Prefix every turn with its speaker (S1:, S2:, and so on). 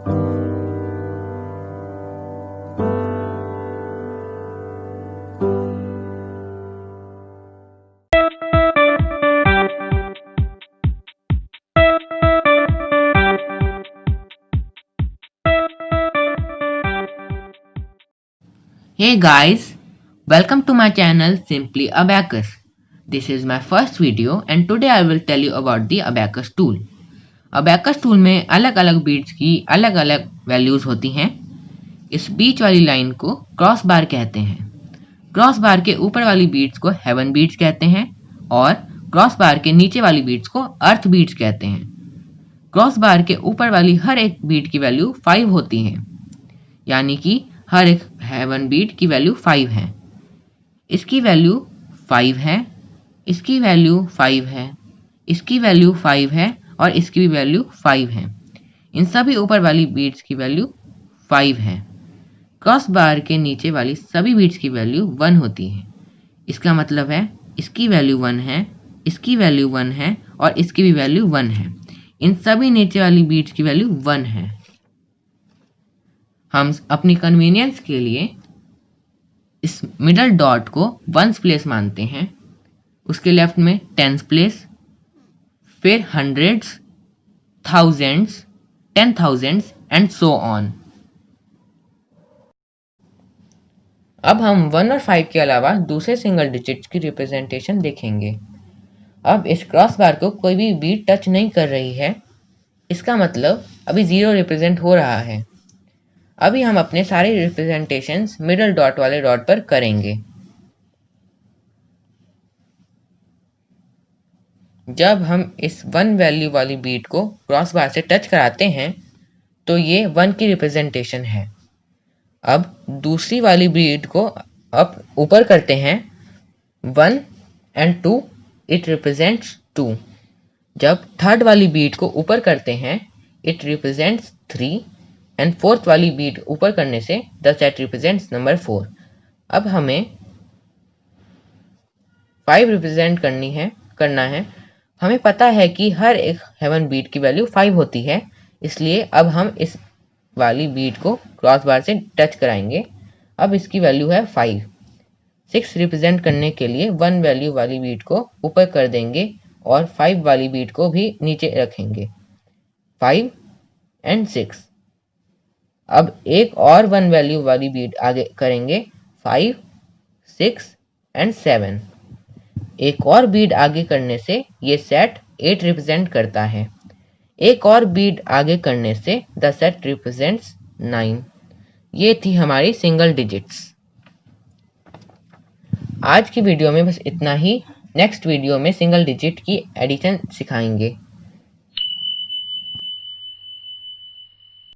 S1: Hey guys, welcome to my channel Simply Abacus. This is my first video and today I will tell you about the Abacus tool. Abacus tool में अलग अलग beats की अलग अलग values होती हैं। इस बीच वाली लाइन को क्रॉस बार कहते हैं। क्रॉस बार के ऊपर वाली बीट्स को हेवन बीट्स कहते हैं और क्रॉस बार के नीचे वाली बीट्स को अर्थ बीट्स कहते हैं। क्रॉस बार के ऊपर वाली हर एक बीट की वैल्यू 5 होती है, यानी कि हर एक हेवन बीट की वैल्यू 5 है। इसकी वैल्यू 5 है, इसकी वैल्यू 5 है, इसकी वैल्यू 5 है और इसकी भी वैल्यू 5 है। इन सभी ऊपर वाली बीट्स की वैल्यू 5 है। क्रॉस बार के नीचे वाली सभी बीट्स की वैल्यू 1 होती है। इसका मतलब है इसकी वैल्यू 1 है, इसकी वैल्यू 1 है और इसकी भी वैल्यू 1 है। इन सभी नीचे वाली बीट्स की वैल्यू 1 है। हम अपनी कन्वीनियंस के लिए इस मिडल डॉट को वंस प्लेस मानते हैं, उसके लेफ्ट में टेंस प्लेस, फिर hundreds, thousands, 10,000s and so on. अब हम 1 और 5 के अलावा दूसरे सिंगल डिजिट्स की रिप्रेजेंटेशन देखेंगे। अब इस क्रॉस बार को कोई भी बीट टच नहीं कर रही है, इसका मतलब अभी 0 रिप्रेजेंट हो रहा है। अभी हम अपने सारे रिप्रेजेंटेशंस मिडल डॉट वाले रॉड पर करेंगे। जब हम इस 1 वैल्यू वाली बीट को क्रॉस बार से टच कराते हैं तो ये 1 की रिप्रेजेंटेशन है। अब दूसरी वाली बीट को अब ऊपर करते हैं 1 एंड 2, इट रिप्रेजेंट्स 2। जब थर्ड वाली बीट को ऊपर करते हैं इट रिप्रेजेंट्स 3 एंड फोर्थ वाली बीट ऊपर करने से दैट रिप्रेजेंट्स नंबर 4। अब हमें 5 रिप्रेजेंट करना है। हमें पता है कि हर एक हेवन बीट की वैल्यू 5 होती है, इसलिए अब हम इस वाली बीट को क्रॉस बार से टच कराएंगे। अब इसकी वैल्यू है 5। 6 रिप्रेजेंट करने के लिए 1 वैल्यू वाली बीट को ऊपर कर देंगे और 5 वाली बीट को भी नीचे रखेंगे। 5 एंड 6। अब एक और 1 वैल्यू वाली बीट आगे करेंगे 5, 6 एंड 7। एक और बीट आगे करने से ये सेट 8 रिप्रेजेंट करता है। एक और बीट आगे करने से द सेट रिप्रेजेंट्स 9। ये थी हमारी सिंगल डिजिट्स। आज की वीडियो में बस इतना ही। नेक्स्ट वीडियो में सिंगल डिजिट की एडिशन सिखाएंगे।